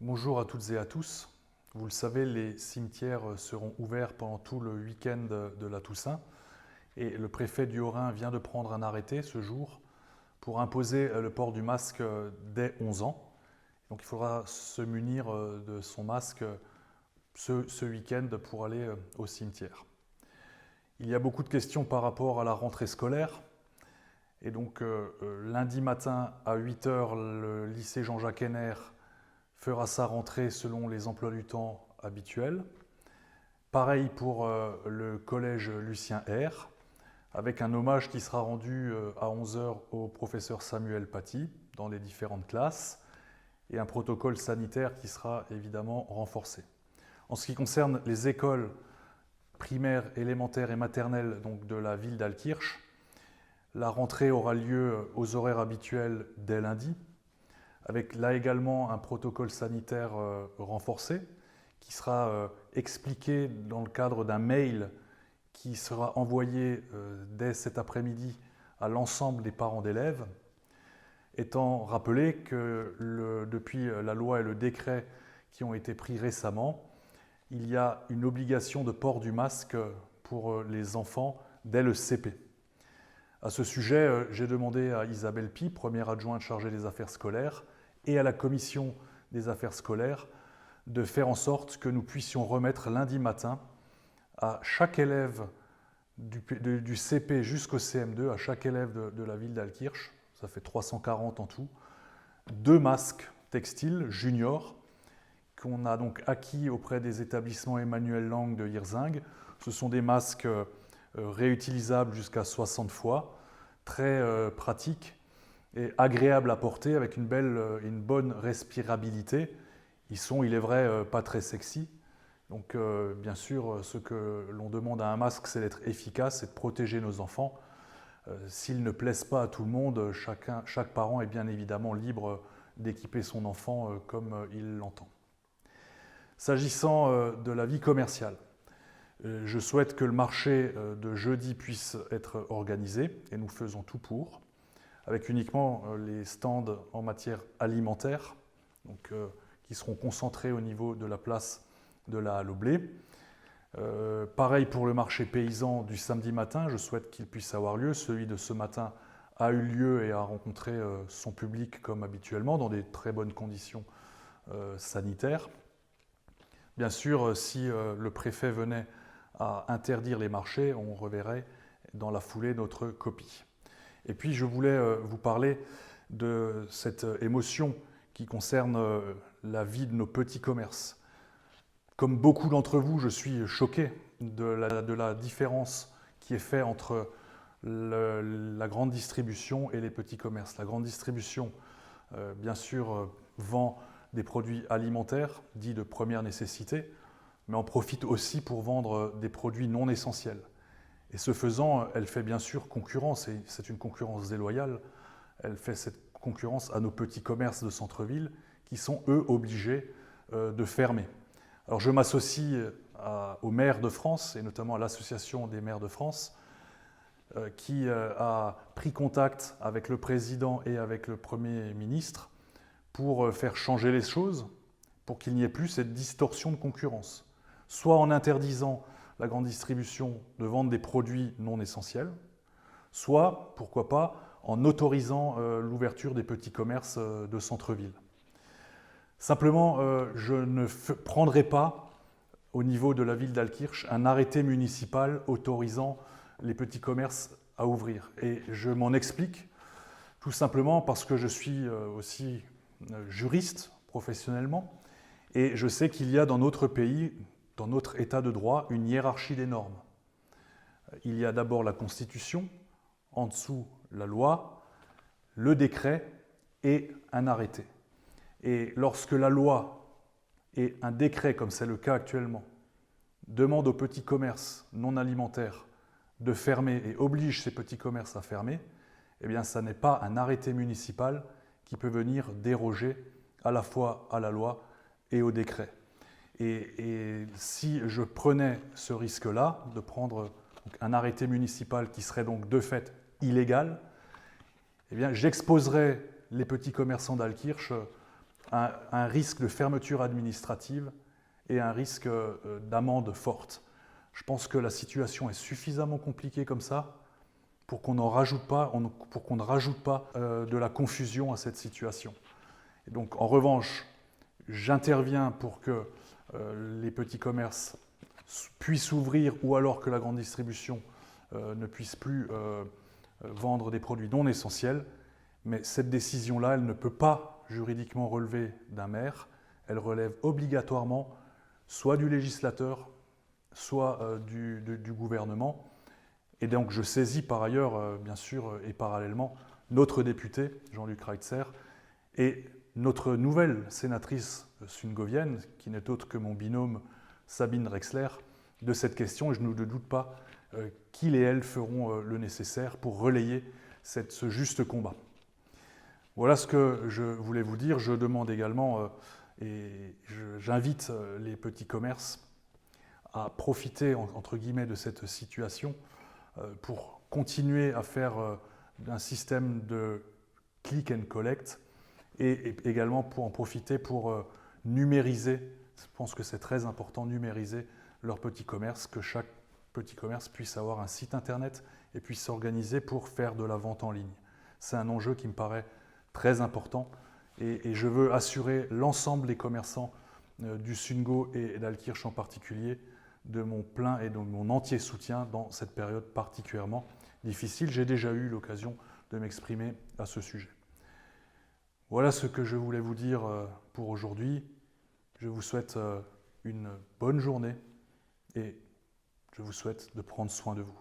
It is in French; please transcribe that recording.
Bonjour à toutes et à tous. Vous le savez, les cimetières seront ouverts pendant tout le week-end de la Toussaint et le préfet du Haut-Rhin vient de prendre un arrêté ce jour pour imposer le port du masque dès 11 ans. Donc il faudra se munir de son masque ce week-end pour aller au cimetière. Il y a beaucoup de questions par rapport à la rentrée scolaire. Et donc lundi matin à 8 h, le lycée Jean-Jacques Henner fera sa rentrée selon les emplois du temps habituels. Pareil pour le collège Lucien R, avec un hommage qui sera rendu à 11 h au professeur Samuel Paty dans les différentes classes et un protocole sanitaire qui sera évidemment renforcé. En ce qui concerne les écoles primaires, élémentaires et maternelles donc de la ville d'Altkirch, la rentrée aura lieu aux horaires habituels dès lundi, avec là également un protocole sanitaire renforcé qui sera expliqué dans le cadre d'un mail qui sera envoyé dès cet après-midi à l'ensemble des parents d'élèves, étant rappelé que depuis la loi et le décret qui ont été pris récemment, il y a une obligation de port du masque pour les enfants dès le CP. À ce sujet, j'ai demandé à Isabelle Pie, première adjointe chargée des affaires scolaires, et à la commission des affaires scolaires, de faire en sorte que nous puissions remettre lundi matin à chaque élève du CP jusqu'au CM2, à chaque élève de la ville d'Altkirch, ça fait 340 en tout, 2 masques textiles juniors qu'on a donc acquis auprès des établissements Emmanuel Lang de Hirzing. Ce sont des masques réutilisables jusqu'à 60 fois, très pratiques et agréables à porter avec une bonne respirabilité. Ils sont, il est vrai, pas très sexy. Donc bien sûr, ce que l'on demande à un masque, c'est d'être efficace et de protéger nos enfants. S'ils ne plaisent pas à tout le monde, chaque parent est bien évidemment libre d'équiper son enfant comme il l'entend. S'agissant de la vie commerciale, je souhaite que le marché de jeudi puisse être organisé et nous faisons tout pour, avec uniquement les stands en matière alimentaire, donc, qui seront concentrés au niveau de la place de la Halle au Blé. Pareil pour le marché paysan du samedi matin, je souhaite qu'il puisse avoir lieu. Celui de ce matin a eu lieu et a rencontré son public comme habituellement, dans des très bonnes conditions sanitaires. Bien sûr, si le préfet venait à interdire les marchés, on reverrait dans la foulée notre copie. Et puis je voulais vous parler de cette émotion qui concerne la vie de nos petits commerces. Comme beaucoup d'entre vous, je suis choqué de la différence qui est faite entre la grande distribution et les petits commerces. La grande distribution, bien sûr, vend des produits alimentaires, dits de première nécessité, mais en profite aussi pour vendre des produits non essentiels. Et ce faisant, elle fait bien sûr concurrence, et c'est une concurrence déloyale. Elle fait cette concurrence à nos petits commerces de centre-ville qui sont, eux, obligés de fermer. Alors je m'associe aux maires de France, et notamment à l'Association des maires de France, qui a pris contact avec le président et avec le Premier ministre pour faire changer les choses, pour qu'il n'y ait plus cette distorsion de concurrence. Soit en interdisant la grande distribution de vendre des produits non essentiels, soit, pourquoi pas, en autorisant l'ouverture des petits commerces de centre-ville. Simplement, je ne prendrai pas, au niveau de la ville d'Altkirch, un arrêté municipal autorisant les petits commerces à ouvrir. Et je m'en explique tout simplement parce que je suis aussi juriste professionnellement et je sais qu'il y a dans notre pays, dans notre état de droit, une hiérarchie des normes. Il y a d'abord la Constitution, en dessous la loi, le décret et un arrêté. Et lorsque la loi et un décret, comme c'est le cas actuellement, demandent aux petits commerces non alimentaires de fermer et obligent ces petits commerces à fermer, eh bien, ça n'est pas un arrêté municipal qui peut venir déroger à la fois à la loi et au décret. Et si je prenais ce risque-là, de prendre donc un arrêté municipal qui serait donc de fait illégal, eh bien, j'exposerais les petits commerçants d'Altkirch un risque de fermeture administrative et un risque d'amende forte. Je pense que la situation est suffisamment compliquée comme ça pour qu'on ne rajoute pas de la confusion à cette situation. Et donc, en revanche, j'interviens pour que les petits commerces puissent ouvrir ou alors que la grande distribution ne puisse plus vendre des produits non essentiels. Mais cette décision-là, elle ne peut pas juridiquement relever d'un maire. Elle relève obligatoirement soit du législateur, soit du gouvernement. Et donc je saisis par ailleurs, bien sûr, et parallèlement, notre député, Jean-Luc Reitzer, et notre nouvelle sénatrice sungovienne, qui n'est autre que mon binôme Sabine Drexler, de cette question. Et je ne doute pas qu'ils et elles feront le nécessaire pour relayer ce juste combat. Voilà ce que je voulais vous dire. Je demande également, et j'invite les petits commerces à profiter, entre guillemets, de cette situation pour continuer à faire un système de click and collect et également pour en profiter pour numériser, je pense que c'est très important, numériser leur petit commerce, que chaque petit commerce puisse avoir un site internet et puisse s'organiser pour faire de la vente en ligne. C'est un enjeu qui me paraît très important et je veux assurer l'ensemble des commerçants du Sungo et d'Altkirch en particulier de mon plein et de mon entier soutien dans cette période particulièrement difficile. J'ai déjà eu l'occasion de m'exprimer à ce sujet. Voilà ce que je voulais vous dire pour aujourd'hui. Je vous souhaite une bonne journée et je vous souhaite de prendre soin de vous.